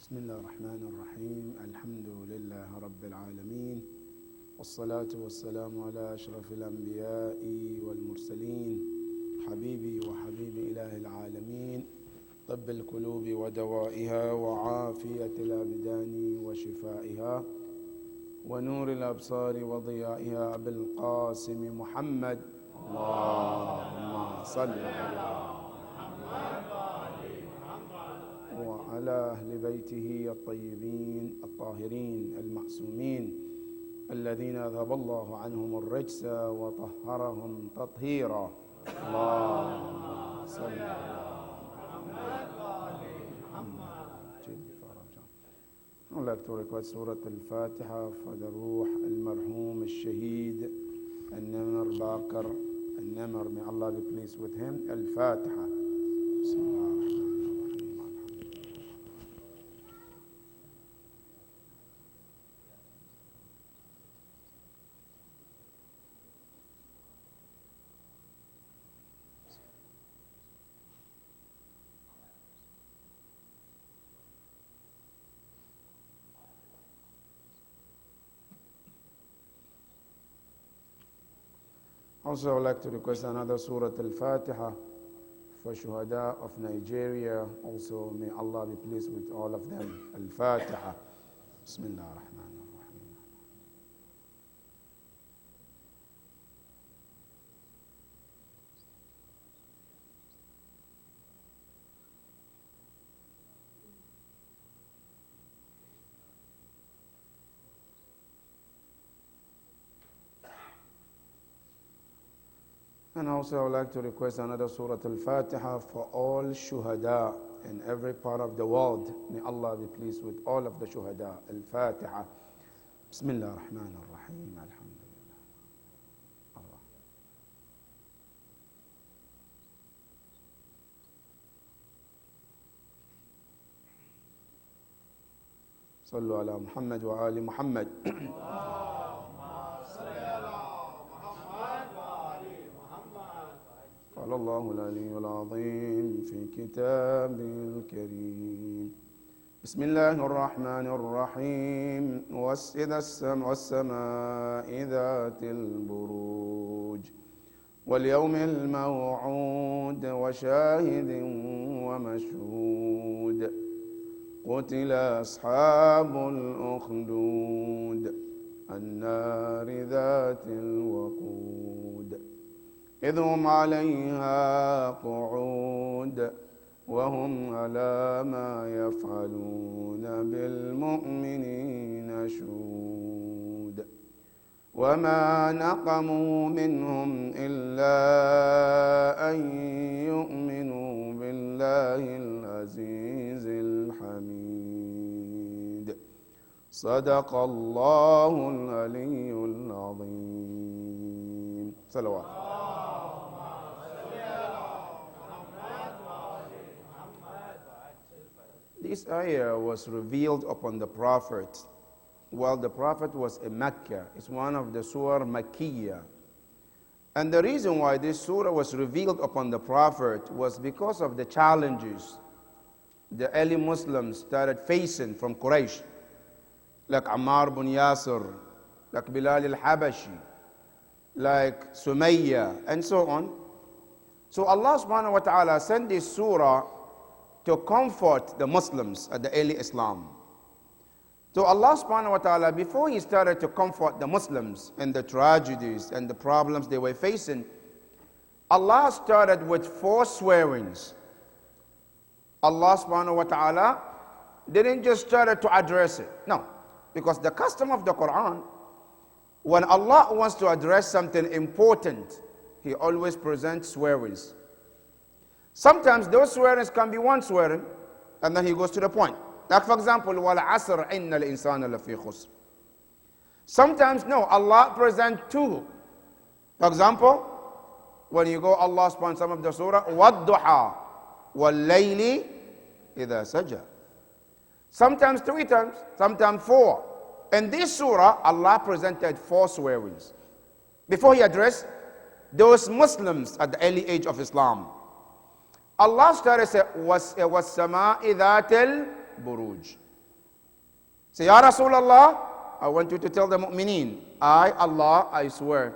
بسم الله الرحمن الرحيم. الحمد لله رب العالمين، والصلاة والسلام على أشرف الأنبياء والمرسلين، حبيبي وحبيب إله العالمين، طب القلوب ودوائها وعافية الأبدان وشفائها ونور الأبصار وضيائها، أبي القاسم محمد. اللهم صل على وعلى أهل بيته الطيبين الطاهرين المعصومين الذين أذهب الله عنهم الرجس وطهرهم تطهيرا. اللهم صل على محمد. I would like to request Surah Al-Fatiha for the Ruh Al-Marhum Al-Shaheed Al-Namr Bakr Al-Namr. May Allah be pleased with him. Al-Fatiha. Bismillah. Also, I would like to request another Surah Al-Fatiha for Shuhada of Nigeria. Also, may Allah be pleased with all of them. Al-Fatiha. Bismillah ar-Rahman ar-Rahim. And also I would like to request another Surah Al-Fatiha for all Shuhada in every part of the world. May Allah be pleased with all of the Shuhada. Al-Fatiha. Bismillah ar-Rahman ar-Rahim. Alhamdulillah. Allah. Sallu ala Muhammad wa ali Muhammad. قال الله العلي العظيم في كتابه الكريم. بسم الله الرحمن الرحيم. وإذا والسماء ذات البروج واليوم الموعود وشاهد ومشهود قتل أصحاب الأخدود النار ذات الوقود إذ هم عليها قعود وهم على ما يفعلون بالمؤمنين شهود وما نقموا منهم إلا أن يؤمنوا بالله العزيز الحميد. صدق الله العلي العظيم. صلوات. This ayah was revealed upon the Prophet while the Prophet was in Mecca. It's one of the Surah Makkiyah. And the reason why this surah was revealed upon the Prophet was because of the challenges the early Muslims started facing from Quraysh, like Ammar bin Yasir, like Bilal al-Habashi, like Sumayya, and so on. So Allah subhanahu wa ta'ala sent this surah to comfort the Muslims at the early Islam. So Allah subhanahu wa ta'ala, before He started to comfort the Muslims in the tragedies and the problems they were facing, Allah started with 4 swearings. Allah subhanahu wa ta'ala didn't just start to address it. No, because the custom of the Quran, when Allah wants to address something important, He always presents swearings. Sometimes those swearings can be one swearing, and then He goes to the point. Like for example, وَالْعَصْرِ إِنَّ الْإِنسَانَ لَفِي خُسْرٍ. Sometimes no, Allah presents 2. For example, when you go Allah subhanahu some of the surah, وَالضُّحَى وَاللَّيْلِ إِذَا سَجَى. Sometimes 3 times, sometimes 4. In this surah, Allah presented 4 swearings before He addressed those Muslims at the early age of Islam. Allah started to say, وَالسَّمَاءِ ذَاتِ الْبُرُوجِ. Say, Ya Rasulullah, I want you to tell the mu'mineen, I, Allah, I swear.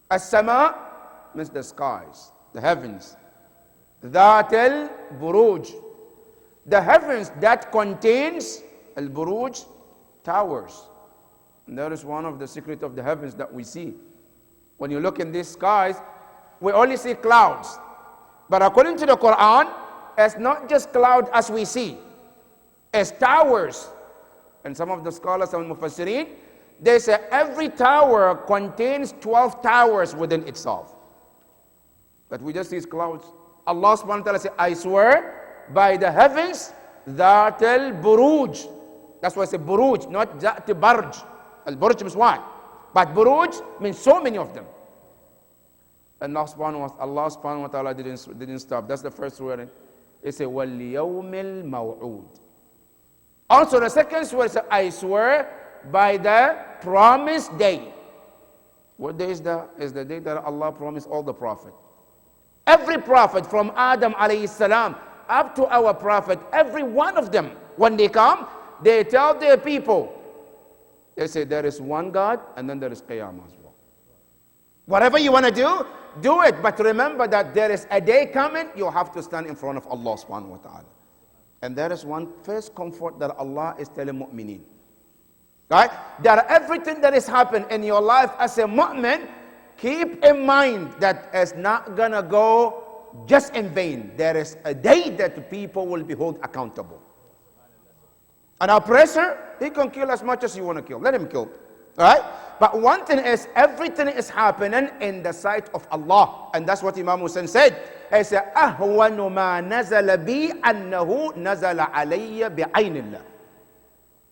As-sama means the skies, the heavens. That al-buruj, the heavens that contains al-buruj, towers. And that is one of the secrets of the heavens that we see. When you look in these skies, we only see clouds. But according to the Quran, it's not just clouds as we see. It's towers. And some of the scholars and Mufassirin, they say every tower contains 12 towers within itself. But we just see clouds. Allah subhanahu wa ta'ala says, I swear by the heavens, that al-buruj. That's why I say buruj, not that barj. Al-buruj means one. But buruj means so many of them. And Allah subhanahu wa ta'ala didn't stop. That's the first word. It says, وَالْيَوْمِ الْمَوْعُودِ. Also the second word says, I swear by the promised day. What day is that? Is the day that Allah promised all the prophets. Every prophet from Adam alayhi salam up to our prophet, every one of them, when they come, they tell their people, they say there is one God and then there is Qiyamah as well. Whatever you want to do it. But remember that there is a day coming, you have to stand in front of Allah subhanahu wa ta'ala. And that is one first comfort that Allah is telling mu'mineen. Right? That everything that is happening in your life as a mu'min, keep in mind that it's not gonna go just in vain. There is a day that people will be held accountable. An oppressor, he can kill as much as you want to kill. Let him kill. Right? But one thing is, everything is happening in the sight of Allah. And that's what Imam Hussein said. He said, أَهْوَنُ مَا نَزَلَ بِي أَنَّهُ نَزَلَ عَلَيَّ بِعَيْنِ اللَّهِ.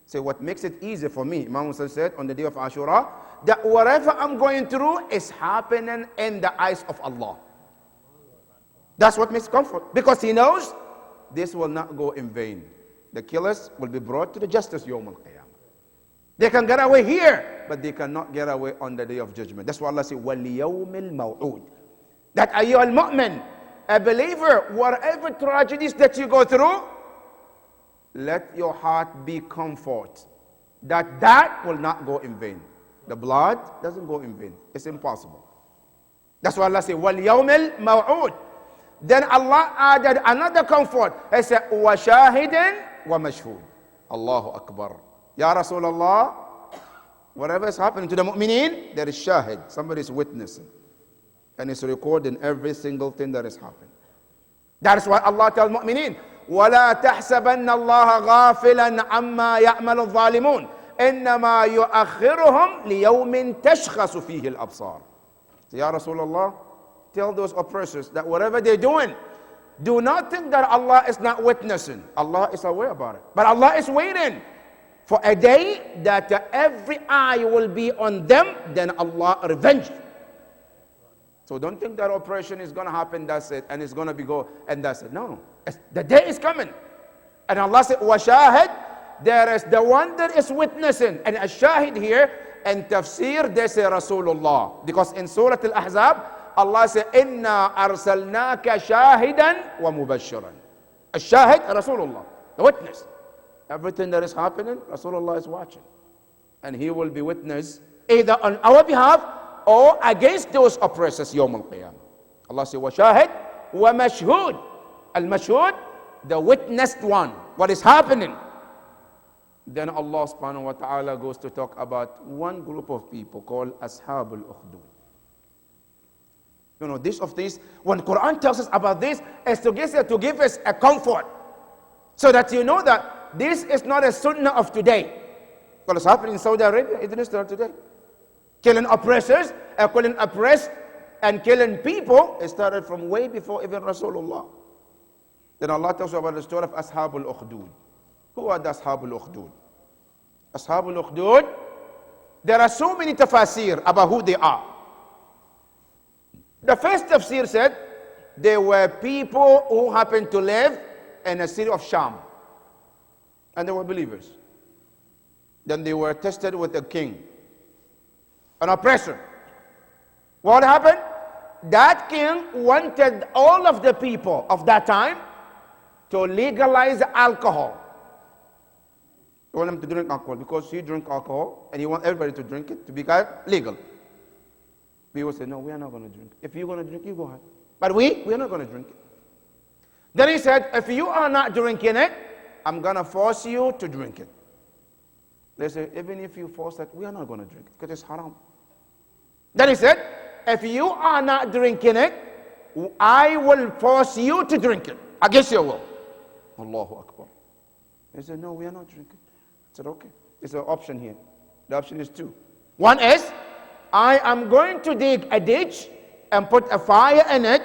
So what makes it easy for me, Imam Hussein said on the day of Ashura, that whatever I'm going through is happening in the eyes of Allah. That's what makes comfort. Because he knows this will not go in vain. The killers will be brought to the justice Yawm al-Qiyamah. They can get away here, but they cannot get away on the day of judgment. That's why Allah says, وَالْيَوْمِ الْمَوْعُودِ. That ayyuha al-mu'min, a believer, whatever tragedies that you go through, let your heart be comfort. That will not go in vain. The blood doesn't go in vain. It's impossible. That's why Allah says, وَالْيَوْمِ الْمَوْعُودِ. Then Allah added another comfort. He said, وَشَاهِدٍ وَمَشْهُودٍ. Allahu Akbar. Ya Rasulullah, whatever is happening to the mu'mineen, there is shahid. Somebody is witnessing. And it's recording every single thing that is happening. That is why Allah tells mu'mineen, وَلَا تَحْسَبَنَّ اللَّهَ غَافِلًا عَمَّا يَعْمَلُ الظَّالِمُونَ إِنَّمَا يُؤَخِّرُهُمْ لِيَوْمٍ تَشْخَصُ فِيهِ الْأَبْصَارِ. So, Ya Rasulullah, tell those oppressors that whatever they're doing, do not think that Allah is not witnessing. Allah is aware about it. But Allah is waiting for a day that every eye will be on them, then Allah revenge. So don't think that oppression is going to happen, that's it, and it's going to be go, and that's it. No, the day is coming. And Allah said, وَشَاهِد, there is the one that is witnessing. And a shahid here, and tafsir, they say Rasulullah. Because in Surah Al-Ahzab, Allah said, إِنَّا أَرْسَلْنَاكَ شَاهِدًا وَمُبَشِّرًا. A shahid, Rasulullah, the witness. Everything that is happening, Rasulullah is watching. And he will be witness either on our behalf or against those oppressors, Yawm al-Qiyamah. Allah says, وَشَاهِد وَمَشْهُود. Al-mashhud, the witnessed one, what is happening. Then Allah subhanahu wa ta'ala goes to talk about one group of people called Ashabul Ukhdud. You know, this of this, when Quran tells us about this, is to give us a comfort. So that you know that this is not a sunnah of today. What is happening in Saudi Arabia, it didn't start today. Killing oppressors, killing oppressed, and killing people, it started from way before even Rasulullah. Then Allah tells us about the story of Ashabul Ukhdud. Who are the Ashabul Ukhdud? Ashabul Ukhdud, there are so many tafasir about who they are. The first tafsir said, they were people who happened to live in a city of Sham. And they were believers. Then they were tested with a king, an oppressor. What happened? That king wanted all of the people of that time to legalize alcohol. You want them to drink alcohol because he drank alcohol and you want everybody to drink it to become legal. We will say, no, we are not going to drink. If you're going to drink, you go ahead. But we are not going to drink it. Then he said, if you are not drinking it, I'm going to force you to drink it. They say, even if you force it, we are not going to drink it because it's haram. Then he said, if you are not drinking it, I will force you to drink it against your will. Allahu Akbar. They said, no, we are not drinking. I said, okay. It's an option here. The option is two. One is, I am going to dig a ditch and put a fire in it,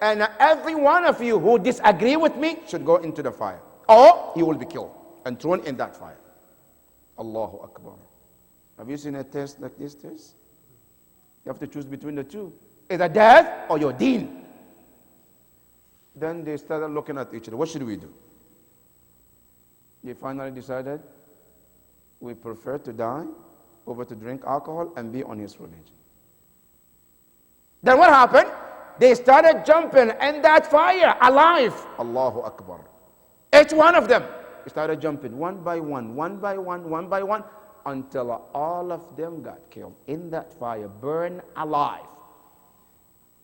and every one of you who disagree with me should go into the fire. Or he will be killed and thrown in that fire. Allahu Akbar. Have you seen a test like this test? You have to choose between the two. Either death or your deen. Then they started looking at each other. What should we do? They finally decided, we prefer to die over to drink alcohol and be on his religion. Then what happened? They started jumping in that fire alive. Allahu Akbar. Each one of them started jumping one by one, until all of them got killed in that fire, burned alive.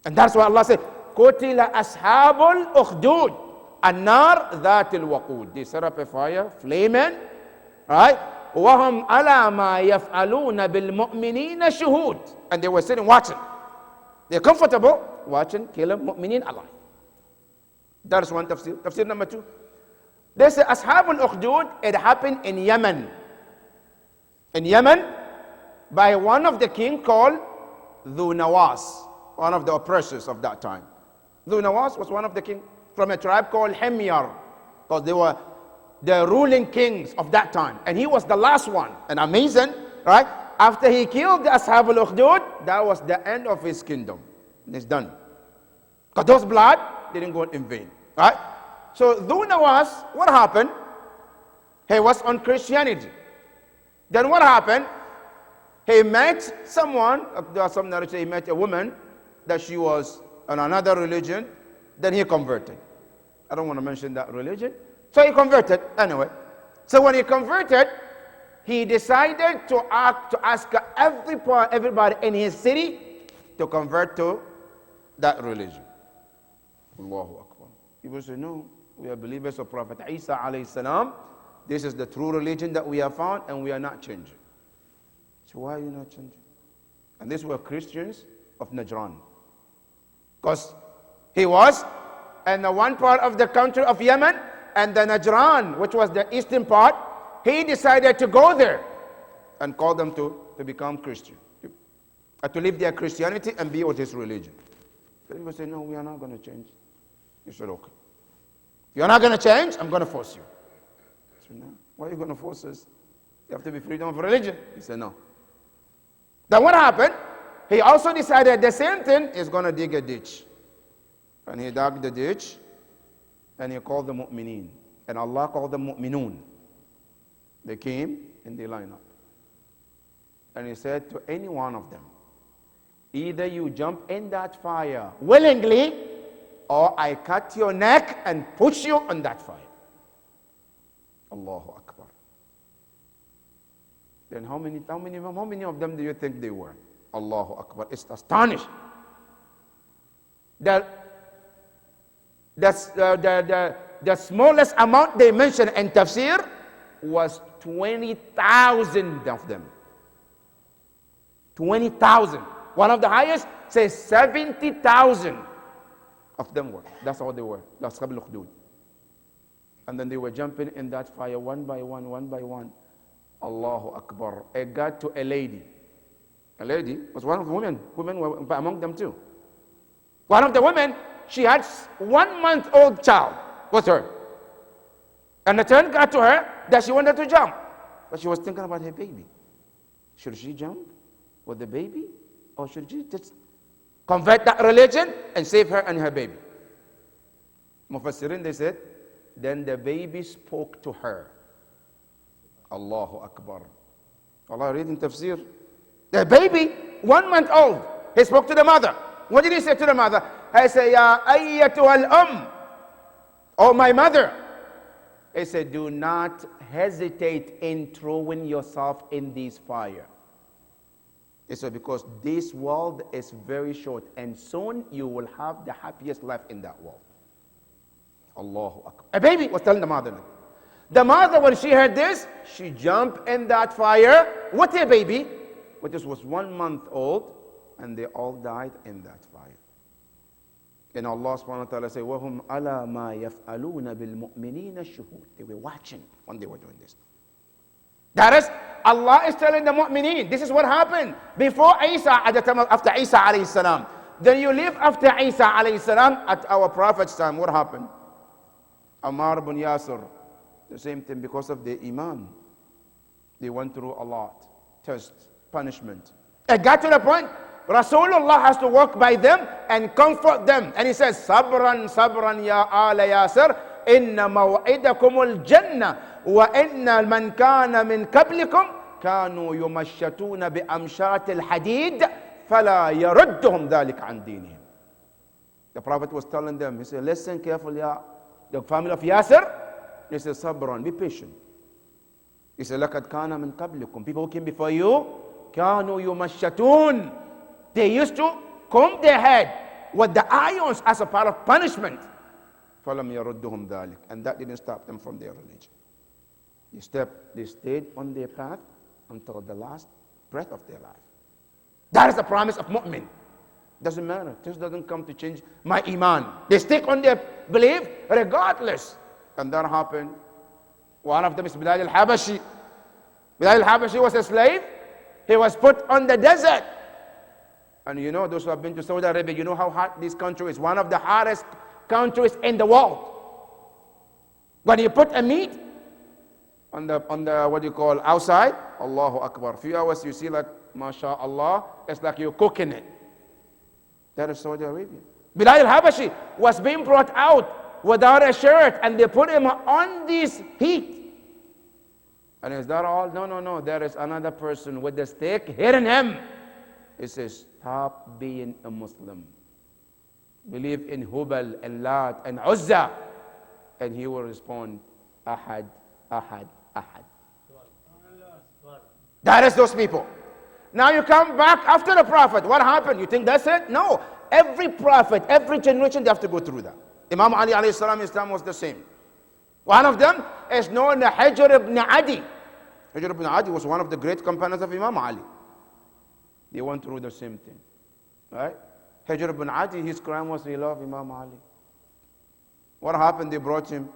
And that's why Allah said, قُتِلَ أَصْحَابُ الْأُخْدُودِ النَّارِ ذَاتِ الْوَقُودِ. They set up a fire, flaming, right? وَهُمْ عَلَى مَا يَفْعَلُونَ بِالْمُؤْمِنِينَ شُهُودِ. And they were sitting watching. They're comfortable watching, killing mu'mineen alive. That is one tafsir. Tafsir number two. They say Ashab al-Ukhdud, it happened in Yemen. In Yemen, by one of the king called Dhu Nawas, one of the oppressors of that time. Dhu Nawas was one of the king from a tribe called Himyar, because they were the ruling kings of that time. And he was the last one. And amazing, right? After he killed the Ashab al-Ukhdud, that was the end of his kingdom. It's done. Because those blood didn't go in vain, right? So Dhu Nawas, what happened? He was on Christianity. Then what happened? He met someone, there are some narrators, he met a woman that she was on another religion. Then he converted. I don't want to mention that religion. So he converted anyway. So when he converted, he decided to ask everybody in his city to convert to that religion. Allahu Akbar. People say, no, we are believers of Prophet Isa alayhi salam. This is the true religion that we have found and we are not changing. So why are you not changing? And these were Christians of Najran. Because he was in the one part of the country of Yemen, and the Najran, which was the eastern part, he decided to go there and call them to become Christian, to leave their Christianity and be with his religion. So people say, no, we are not going to change. You said, okay. If you're not going to change, I'm going to force you. I said, no. Why are you going to force us? You have to be freedom of religion. He said, no. Then what happened? He also decided the same thing, is going to dig a ditch. And he dug the ditch, and he called the mu'mineen. And Allah called them mu'minun. They came and they lined up. And he said to any one of them, either you jump in that fire willingly, or I cut your neck and push you on that fire. Allahu Akbar. Then how many of them do you think they were? Allahu Akbar. It's astonishing. The smallest amount they mentioned in tafsir was 20,000 of them. 20,000. One of the highest says 70,000 of them were. That's how they were. That's Ashab al-Ukhdud. And then they were jumping in that fire one by one. Allahu Akbar. It got to a lady. A lady was one of the women. Women were among them too. One of the women, she had 1 month-old child with her. And the turn got to her that she wanted to jump. But she was thinking about her baby. Should she jump with the baby? Or should she just convert that religion and save her and her baby? Mufassirin, they said, then the baby spoke to her. Allahu Akbar. Allah reading tafsir. The baby, 1 month old, he spoke to the mother. What did he say to the mother? He said, Ya ayyatuha al-um, oh my mother, He said, do not hesitate in throwing yourself in this fire. He said, because this world is very short, and soon you will have the happiest life in that world. Allahu Akbar. A baby was telling the mother. The mother, when she heard this, she jumped in that fire with a baby, which was 1 month old, and they all died in that fire. And Allah subhanahu wa ta'ala said, وَهُمْ عَلَى مَا يَفْعَلُونَ بِالْمُؤْمِنِينَ شُهُودٌ. They were watching when they were doing this. That is, Allah is telling the mu'mineen, this is what happened before Isa, at the time after Isa alayhi salam. Then you live after Isa alayhi salam, at our Prophet's time, what happened? Ammar ibn Yasir, the same thing, because of their iman. They went through a lot, test, punishment. It got to the point, Rasulullah has to walk by them and comfort them. And he says, Sabran, sabran ya ala Yasir, inna maw'idakumul jannah, wa inna man kana min qablikum, kanu yumashatuna bi amshat al-hadid, fala yarudduhum dhalik an dinihim. The Prophet was telling them, he said, listen carefully, the family of Yasir. He said, Sabran, be patient. He said, لَقَدْ كَانَ مِنْ قَبْلِكُمْ. People who came before you, كَانُوا يُمَشَّتُونَ. They used to comb their head with the irons as a part of punishment. فَلَمْ يَرُدُّهُمْ ذَلِكَ. And that didn't stop them from their religion. They stayed on their path until the last breath of their life. That is the promise of mu'min. Doesn't matter. Things doesn't come to change my iman. They stick on their belief regardless. And that happened. One of them is Bilal al-Habashi. Bilal al-Habashi was a slave. He was put on the desert. And you know, those who have been to Saudi Arabia, you know how hot this country is. One of the hottest countries in the world. When you put a meat on the what do you call, outside, Allahu Akbar. Few hours you see like, MashaAllah, it's like you're cooking it. That is Saudi Arabia. Bilal al-Habashi was being brought out without a shirt, and they put him on this heat. And is that all? No, no, no. There is another person with the stick hitting him. He says, stop being a Muslim. Believe in Hubal and Lat and Uzza. And he will respond, Ahad, Ahad, Ahad. That is those people. Now you come back after the Prophet. What happened? You think that's it? No. Every prophet, every generation, they have to go through that. Imam Ali alayhi salam, his time was the same. One of them is known as Hijr ibn Adi. Hijr ibn Adi was one of the great companions of Imam Ali. They went through the same thing. Right? Hijr ibn Adi, his crime was he loved Imam Ali. What happened? They brought him.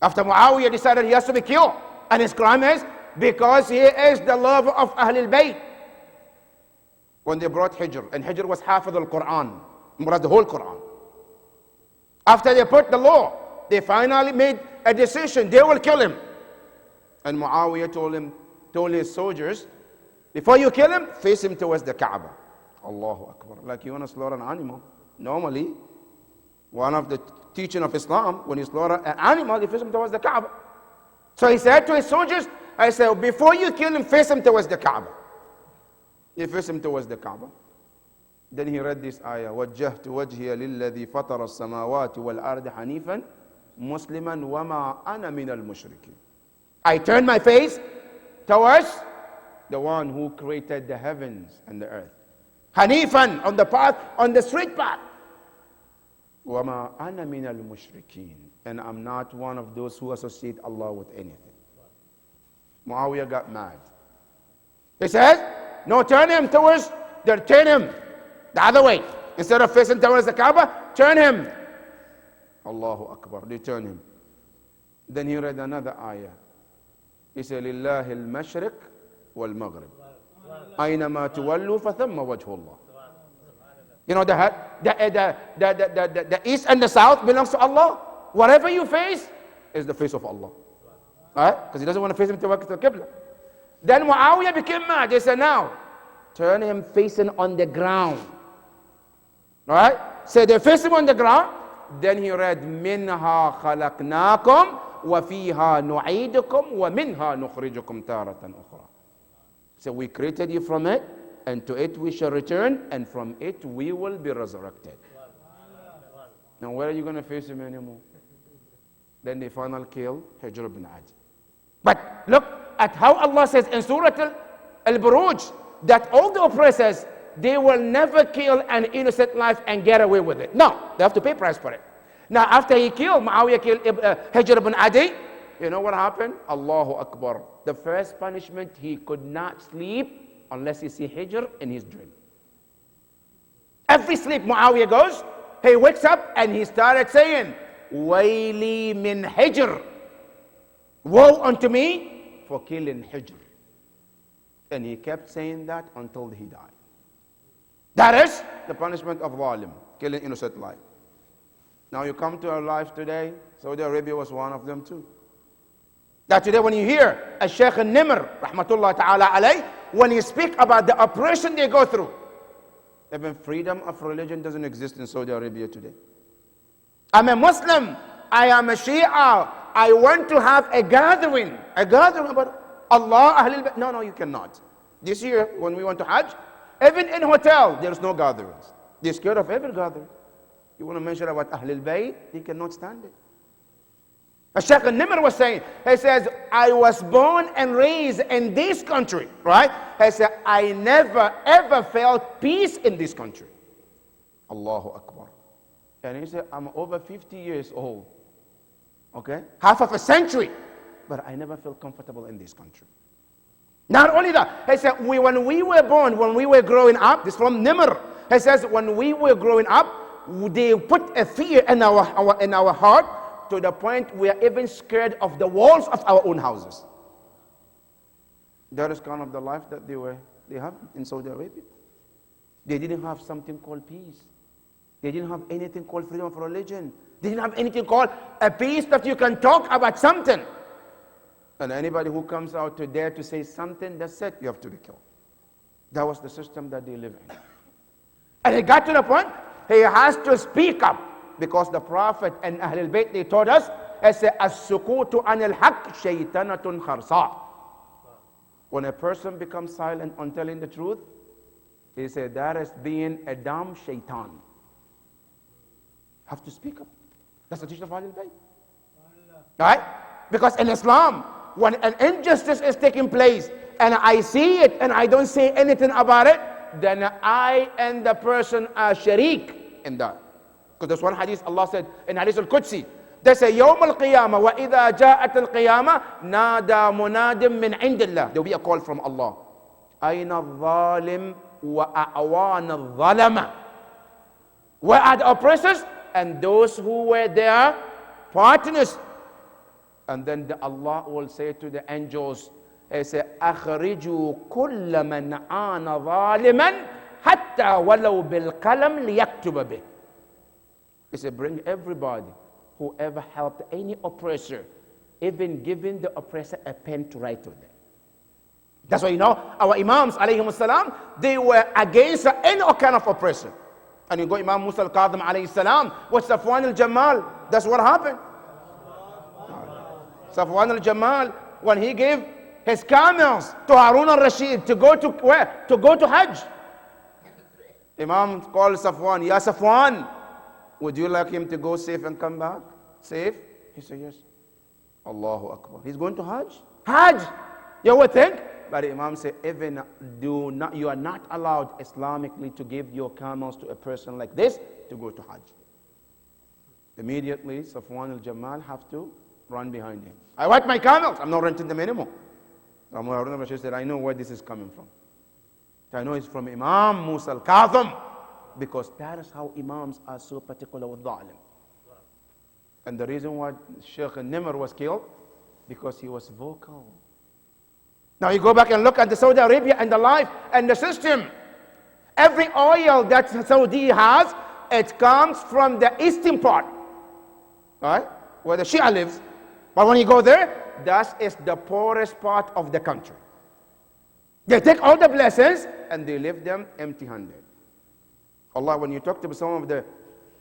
After Muawiyah decided he has to be killed. And his crime is because he is the lover of Ahlul Bayt. When they brought Hijr, and Hijr was Hafiz al-Quran, was the whole Quran. After they put the law, they finally made a decision, they will kill him. And Muawiyah told his soldiers, before you kill him, face him towards the Kaaba. Allahu Akbar. Like you want to slaughter an animal. Normally, one of the teaching of Islam, when you slaughter an animal, you face him towards the Kaaba. So he said to his soldiers, I said, before you kill him, face him towards the Kaaba. He faced him towards the Kaaba. Then he read this ayah, وَجَّهْتُ وَجْهِيَ لِلَّذِي فَطَرَ السَّمَاوَاتِ وَالْأَرْضِ حَنِيفًا مُسْلِمًا وَمَا أَنَا مِنَ الْمُشْرِكِينَ. I turn my face towards the one who created the heavens and the earth. Hanifan, on the path, on the straight path. وَمَا أَنَا مِنَ الْمُشْرِكِينَ. And I'm not one of those who associate Allah with anything. Muawiyah got mad. He said, no, turn him the other way. Instead of facing towards the Kaaba, turn him. Allahu Akbar. They turn him. Then he read another ayah. He said, لِلَّهِ الْمَشْرِقِ وَالْمَغْرِبِ أَيْنَمَا تُوَلُّوا فَثَمَّ وَجْهُ اللَّهِ. You know, the east and the south belongs to Allah. Whatever you face is the face of Allah. Right? Because he doesn't want to face him towards the Qibla. Then Muawiyah became mad. They said, now, turn him facing on the ground. Alright? So they faced him on the ground. Then he read, مِنْهَا خَلَقْنَاكُمْ وَفِيهَا نُعِيدُكُمْ وَمِنْهَا نُخْرِجُكُمْ تَارَةً أُخْرَى. So we created you from it, and to it we shall return, and from it we will be resurrected. Now where are you going to face him anymore? Then they finally killed Hijr ibn Adi. But look at how Allah says in Surah Al-Buruj that all the oppressors, they will never kill an innocent life and get away with it. No, they have to pay price for it. Now, after Muawiyah killed Hijr ibn Adi, you know what happened? Allahu Akbar. The first punishment, he could not sleep unless he see Hijr in his dream. Every sleep Muawiyah goes, he wakes up and he started saying, Waili min Hijr. Woe unto me for killing Hijr. And he kept saying that until he died. That is the punishment of Zalim, killing innocent life. Now you come to our life today, Saudi Arabia was one of them too. That today when you hear a Sheikh al-Nimr, rahmatullah ta'ala alayh, when you speak about the oppression they go through, even freedom of religion doesn't exist in Saudi Arabia today. I'm a Muslim, I am a Shia, I want to have a gathering about Allah, Ahlul Bayt. No, you cannot. This year, when we went to Hajj, even in hotel, there's no gatherings. They're scared of every gathering. You want to mention about Ahlul Bayt, they cannot stand it. Shaykh al-Nimr was saying, he says, I was born and raised in this country, right? He said, I never ever felt peace in this country. Allahu Akbar. And he said, I'm over 50 years old. Okay? Half of a century. But I never felt comfortable in this country. Not only that, he said, when we were born, when we were growing up, this is from Nimr. He says, when we were growing up, they put a fear in our heart to the point we are even scared of the walls of our own houses. That is kind of the life that they have in Saudi Arabia. They didn't have something called peace. They didn't have anything called freedom of religion. They didn't have anything called a peace that you can talk about something. And anybody who comes out to dare to say something, that's it, you have to be killed. That was the system that they live in. And it got to the point, he has to speak up. Because the Prophet and Ahlul Bayt, they taught us, as-sukutu anil haqq shaytanatun kharsa. When a person becomes silent on telling the truth, he said that is being a dumb shaitan. Have to speak up. That's the teaching of Ahlul Bayt. Right? Because in Islam, when an injustice is taking place and I see it and I don't say anything about it, then I and the person are sharik in that. Because there's one hadith Allah said in Hadith al-Qudsi, they say, يوم القيامة وإذا جاءت القيامة نادى مناد من عند الله. There will be a call from Allah. أين الظالم وأعوان الظلمة. Where are the oppressors and those who were their partners? And then Allah will say to the angels, He said, أخرجوا كل من عان ظالما حتى ولو بالقلم ليكتب به. He said, bring everybody, whoever helped any oppressor, even giving the oppressor a pen to write to them. That's why, our Imams, alayhim salam, they were against any kind of oppression. And you go Imam Musa al-Kadhim, alayhi salam, with Safwan al-Jamal, that's what happened. Safwan al-Jamal, when he gave his camels to Harun al-Rashid to go to where? To go to Hajj. Imam called Safwan, Ya Safwan, would you like him to go safe and come back? Safe? He said, yes. Allahu Akbar. He's going to Hajj? Hajj! You would think? But the Imam said, even you are not allowed Islamically to give your camels to a person like this to go to Hajj. Immediately, Safwan al-Jamal have to run behind him. I want my camels. I'm not renting them anymore. Harun al-Rashid said, I know where this is coming from. I know it's from Imam Musa al-Kadhim. Because that is how Imams are so particular with Dhalim. And the reason why Shaykh al-Nimr was killed, because he was vocal. Now you go back and look at the Saudi Arabia and the life and the system. Every oil that Saudi has, it comes from the eastern part, right? Where the Shia lives. But when you go there, that is the poorest part of the country. They take all the blessings and they leave them empty-handed. Allah, when you talk to some of the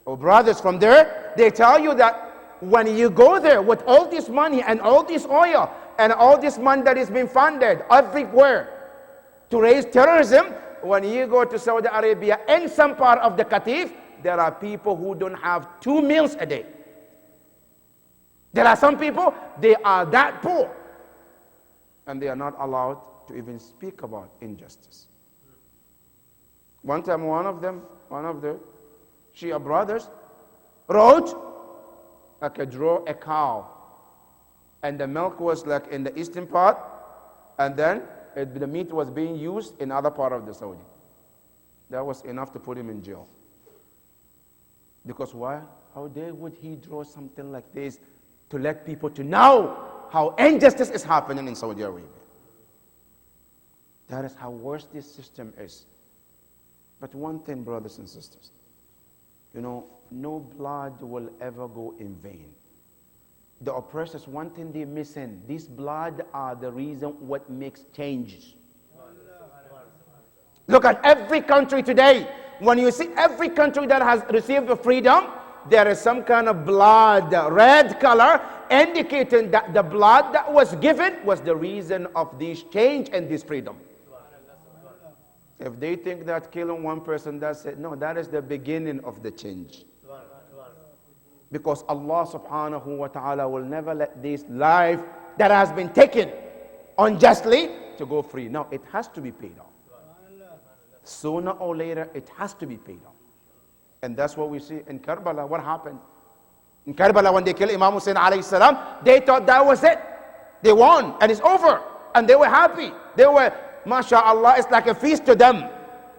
brothers from there, they tell you that when you go there with all this money and all this oil and all this money that is being funded everywhere to raise terrorism, when you go to Saudi Arabia, in some part of the Qatif, there are people who don't have 2 meals a day. There are some people, they are that poor, and they are not allowed to even speak about injustice. One time, one of the Shia brothers wrote, I could draw a cow, and the milk was like in the eastern part, and then the meat was being used in other part of the Saudi. That was enough to put him in jail. Because why? How dare would he draw something like this to let people to know how injustice is happening in Saudi Arabia? That is how worse this system is. But one thing, brothers and sisters, no blood will ever go in vain. The oppressors, one thing they're missing, this blood are the reason what makes changes. Look at every country today. When you see every country that has received the freedom, there is some kind of blood, red color, indicating that the blood that was given was the reason of this change and this freedom. If they think that killing one person, that's it. No, that is the beginning of the change. Because Allah subhanahu wa ta'ala will never let this life that has been taken unjustly to go free. No, it has to be paid off. Sooner or later, it has to be paid off. And that's what we see in Karbala. What happened? In Karbala, when they killed Imam Hussein alayhi salam, they thought that was it. They won, and it's over. And they were happy. They were, mashallah, it's like a feast to them.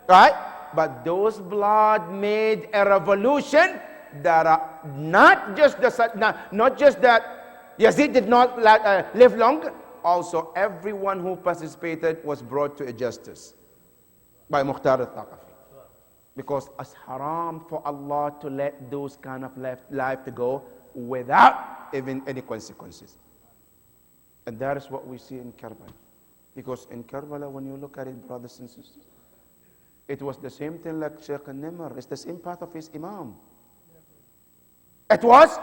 Right? But those blood made a revolution that are not just that Yazid did not live long. Also, everyone who participated was brought to a justice by Mukhtar al-Thaqafi. Because it's haram for Allah to let those kind of life to go without even any consequences. And that is what we see in Karbala. Because in Karbala, when you look at it, brothers and sisters, it was the same thing like Sheikh al-Nimr. It's the same path of his Imam. It was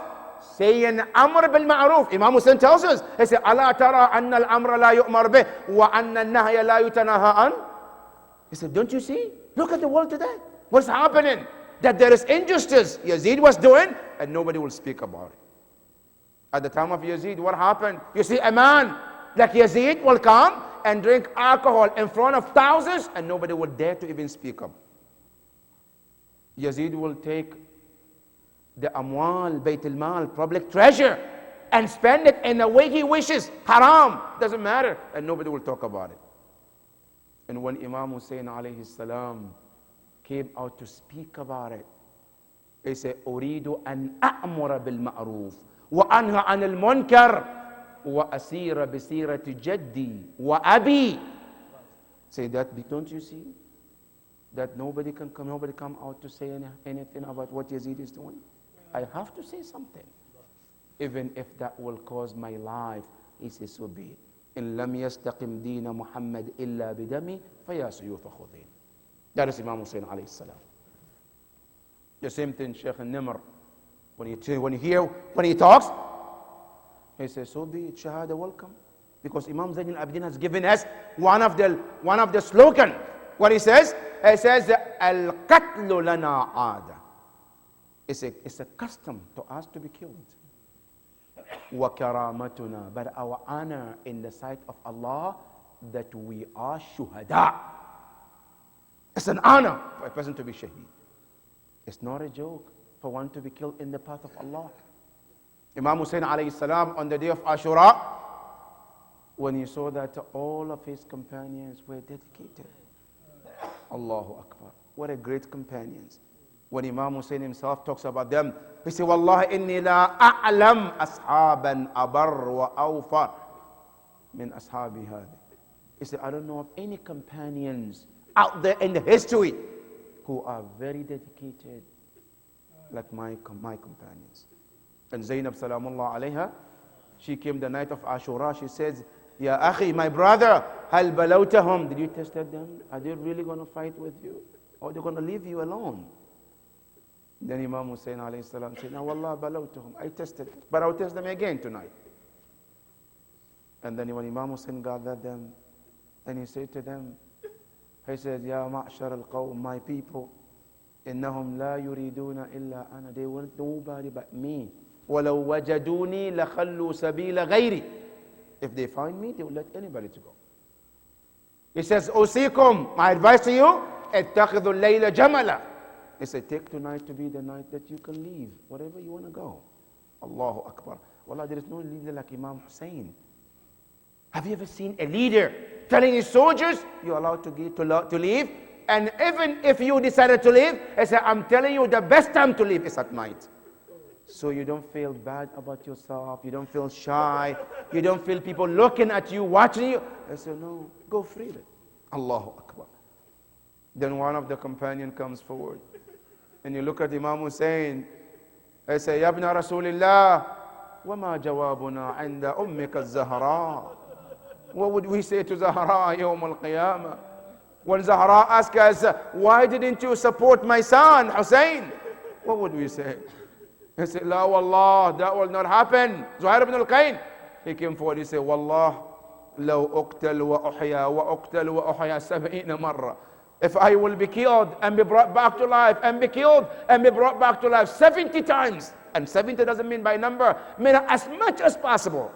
saying Amr bil Ma'ruf. Imam Hussein tells us, he said, Allah tara anna al-amra la yu'mar bih wa anna al-nahya la yutanaha an. He said, don't you see? Look at the world today. What's happening? That there is injustice Yazid was doing, and nobody will speak about it. At the time of Yazid, what happened? You see a man like Yazid will come and drink alcohol in front of thousands, and nobody will dare to even speak up. Yazid will take the amwal, bayt al-mal, public treasure, and spend it in the way he wishes. Haram, doesn't matter, and nobody will talk about it. And when Imam Hussein alayhi salam came out to speak about it, he said, أريد أن أأمر بالمعروف وأنهى عن المنكر وأسير بسيرة جدي وأبي. Say that, don't you see? That nobody come out to say anything about what Yazid is doing. I have to say something. Even if that will cause my life, he says, so be it. إن لم يستقم دين محمد إلا بدمي فيا سيوف خذين. That is Imam Hussein alayhi salam. The same thing, Sheikh al-Nimr. When he talks, he says, so be it, Shahada, welcome. Because Imam Zayn al-Abidin has given us one of the slogan. What he says? He says, Al-Qatlu lana aada. It's a custom to us to be killed. Wa karamatuna, but our honor in the sight of Allah that we are shuhada. It's an honor for a person to be shaheed. It's not a joke for one to be killed in the path of Allah. Imam Hussein alayhi salam on the day of Ashura, when he saw that all of his companions were dedicated. Allahu Akbar. What a great companions. When Imam Hussein himself talks about them, he said, Wallahi inni la a'lam ashaban abar wa awfar min ashabi hadi. He said, I don't know of any companions out there in the history who are very dedicated like my companions. And Zainab Salamullah alayha, she came the night of Ashura, she says, Ya akhi, my brother, hal balawtahum, did you test them? Are they really going to fight with you? Or are they going to leave you alone? Then Imam Hussein alayhi salam said, no, wallah balawtahum, I tested them, but I'll test them again tonight. And then when Imam Hussein gathered them, and he said to them, he said, Ya ma'shar al-qawm, my people, innahum la yuriduna illa ana, they want nobody but me. وَلَوْ وَجَدُونِي لَخَلُّوا سَبِيلَ غَيْرِ. If they find me, they will let anybody to go. He says, أوصيكم, my advice to you, اتخذوا الليل جملا. He said, take tonight to be the night that you can leave, wherever you want to go. Allahu Akbar. Wallah, there is no leader like Imam Hussein. Have you ever seen a leader telling his soldiers, you're allowed to leave? And even if you decided to leave, he said, I'm telling you, the best time to leave is at night. So you don't feel bad about yourself, you don't feel shy, you don't feel people looking at you, watching you. I said, no, go freely. Allahu Akbar. Then one of the companions comes forward. And you look at Imam Hussein, I say, Ya ibn Rasulillah, وَمَا جَوَابُنَا عِنْدَ أُمِّكَ الزَّهْرَاء. What would we say to Zahra يوم القيامة? When Zahra asks us, why didn't you support my son, Hussein? What would we say? He said, La wallah, that will not happen. Zuhair ibn al-Qayn, he came forward, he said, Wallah, لو أقتل وأحيا وأقتل وأحيا 70 مرة. If I will be killed and be brought back to life, and be killed and be brought back to life 70 times, and 70 doesn't mean by number, mean as much as possible.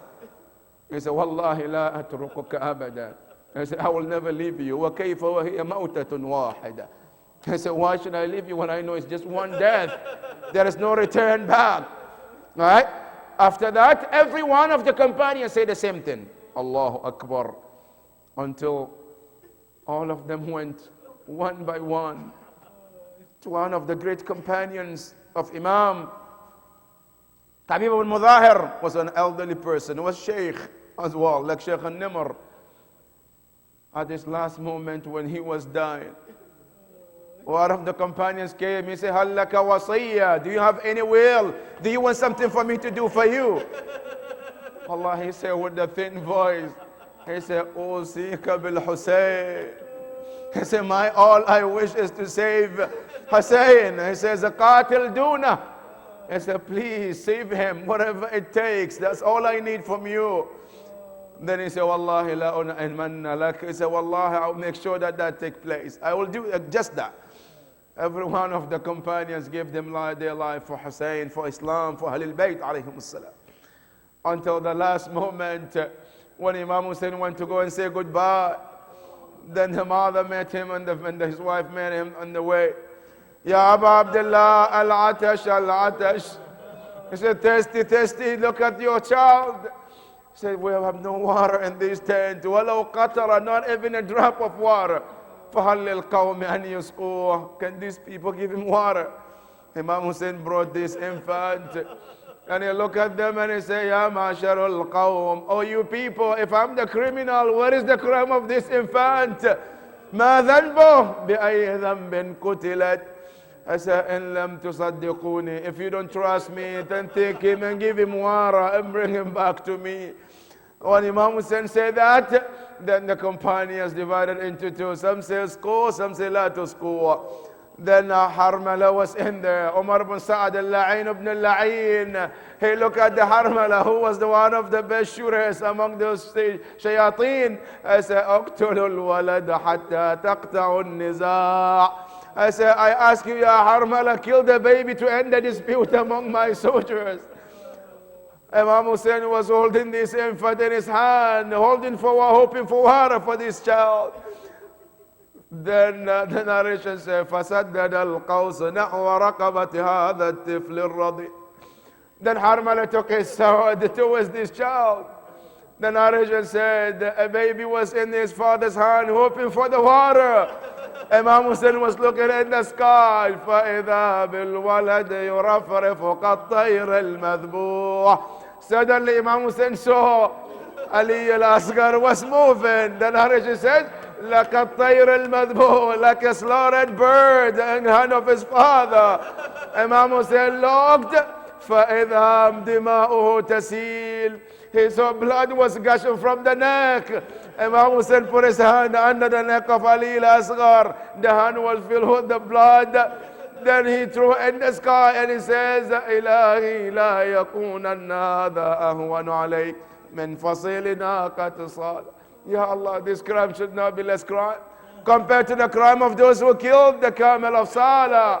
He said, Wallahi la atrukuka abada. He said, I will never leave you. وَكَيْفَ وَهِيَ مَوْتَةٌ وَاحِدَةٌ. He said, why should I leave you when I know it's just one death? There is no return back. All right? After that, every one of the companions say the same thing. Allahu Akbar. Until all of them went one by one to one of the great companions of Imam. Habib ibn Mudahir was an elderly person. He was Sheikh as well, like Sheikh al-Nimr. At his last moment when he was dying, one of the companions came. He said, Hal laka wasiyya? Do you have any will? Do you want something for me to do for you? Allah, he said with a thin voice, he said, Usika bil Hussein. He said, my all I wish is to save Hussein. He says, Qatil duna. He said, please save him, whatever it takes. That's all I need from you. Then he said, Wallahi la un'imanna lak. He said, Wallahi, I'll make sure that takes place. I will do just that. Every one of the companions gave them their life for Hussein, for Islam, for Ahlul Bayt alayhim salam. Until the last moment when Imam Hussein went to go and say goodbye. Then the mother met him and his wife met him on the way. Ya Aba Abdullah, al-atash, al-atash. He said, thirsty, thirsty, look at your child. He said, we have no water in this tent. وَلَوْ قَطَرَ, not even a drop of water. فَهَلِّ الْقَوْمِ أَنْ يُسْقُوهُ. Can these people give him water? Imam Hussein brought this infant. And he looked at them and he said, Ya ma'asharul qawm. Oh, you people, if I'm the criminal, what is the crime of this infant? مَا ذَنْبُهُ بِأَيِّ ذَنْبٍ قُتِلَتْ. I said, إِن لَمْ تُصَدِّقُونِ. If you don't trust me, then take him and give him water and bring him back to me. When Imam Hussein said that, then the companions divided into two. Some say score, some say la to score. Then Harmala was in there. Umar ibn Sa'ad al-La'in ibn al-La'in. He looked at the Harmala, who was the one of the best shooters among those shayateen. I said, اقتلوا الولد حتى تقطعوا النزاع. I said, I ask you, Ya Harmala, kill the baby to end the dispute among my soldiers. Imam Hussein was holding this infant in his hand, hoping for water for this child. Then the narration says, فَسَدَّدَ الْقَوْسَ نَحْوَ رَقَبَةِ هَذَا الطِّفْلِ الرَّضِيعِ. Then Harmala took his sword towards this child. The narration said, a baby was in his father's hand, hoping for the water. Imam Hussein was looking in the sky. فَإِذَا بِالْوَلَدِ يُرَفْرِفُ كَالطَّيْرِ الْمَذْبُوحِ. Suddenly Imam Hussein saw Ali al-Asghar was moving. The narration said, like a tayr al-madboo, like a slaughtered bird in the hand of his father. Imam Hussein looked, فَإِذَا دِمَاؤُهُ تَسِيلُ. His blood was gushing from the neck. Imam Hussein put his hand under the neck of Ali al-Asghar. The hand was filled with the blood. Then he threw it in the sky and he says, إِلَهِي لَا يَكُونَنَّ هَذَا أَهْوَنُ عَلَيْكَ مِنْ فَصِيلِ نَاقَةِ صَالِحٍ. Ya Allah, this crime should not be less crime compared to the crime of those who killed the camel of Salah.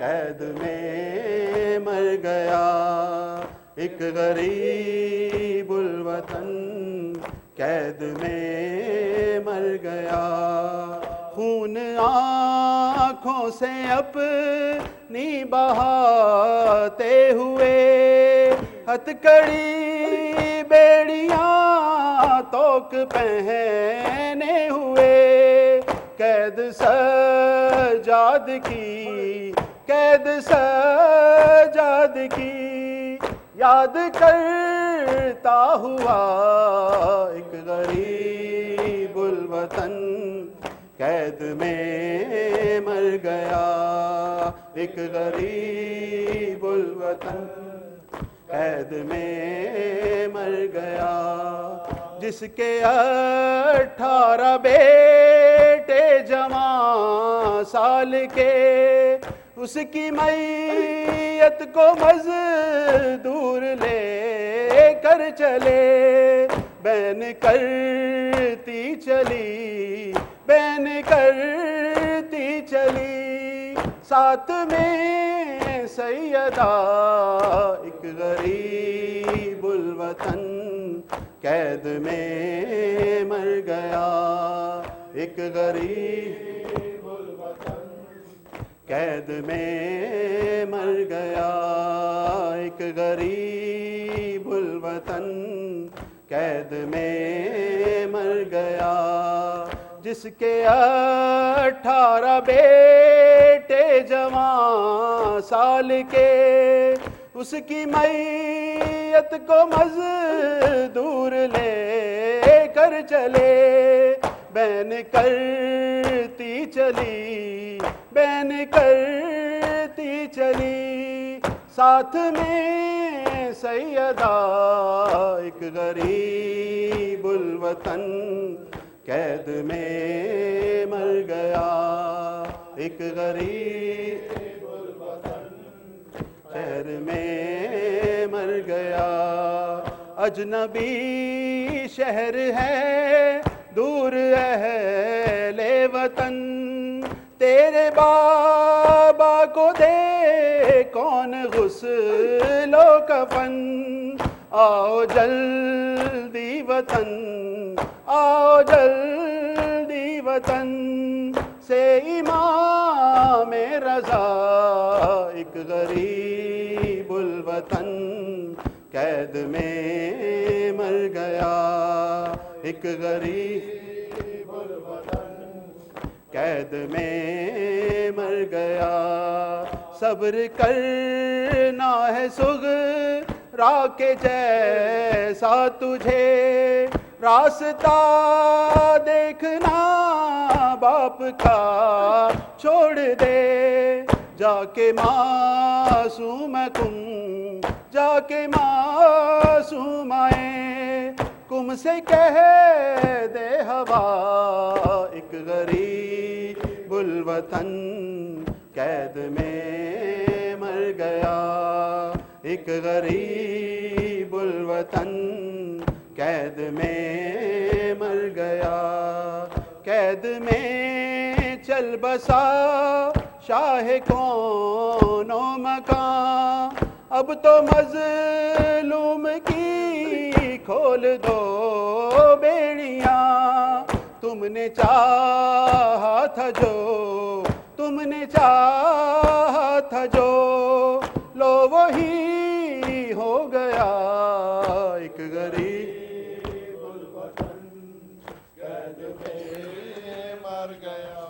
कैद में मर गया। एक गरीबुल वतन कैद में मर गया। खून आँखों से अपनी बहाते हुए हथकड़ी बेड़ियां तोक पहने हुए कैद सजाद की, कैद सजाद की याद करता हुआ एक गरीबुल वतन कैद में मर गया। एक गरीबुल वतन कैद में मर गया। जिसके 18 बेटे जवां साल के उसकी मैयत को मजदूर ले कर चले। बैन करती चली, बैन करती चली साथ में सैयदा एक गरीबुल वतन कैद में मर गया। एक गरीबुल वतन कैद में मर गया। एक गरीबुल वतन कैद में मर गया। जिसके 18 बेटे जवां साल के उसकी मैयत को मजदूर ले कर चले। बैन करती चली, बैन करती चली साथ में सैयदा एक गरीबुल वतन कैद में मर गया। एक गरीबुल वतन कैद में मर गया। अजनबी शहर है दूर अहले वतन तेरे बाबा को दे कौन गुस्लो कफन। आओ जल्दी वतन, आओ जल्दी वतन से इमाम रज़ा एक गरीबुल वतन कैद में मर गया। एक गरीबुल वतन कैद में मर गया। सब्र करना है सुग़रा के जैसा तुझे रास्ता देखना बाप का छोड़ दे। जाके मासूम कुम, जाके मासूम आए कुम से कह दे हवा एक गरीबुल वतन कैद में मर गया। एक गरीबुल वतन कैद में मर गया। कैद में चल बसा शाह कौनो मकान अब तो मजलूम की खोल दो बेड़ियां। तुमने चाहा था जो, तुमने चाहा था जो लो वही हो गया। एक गरीबुल वतन कैद में मर गया।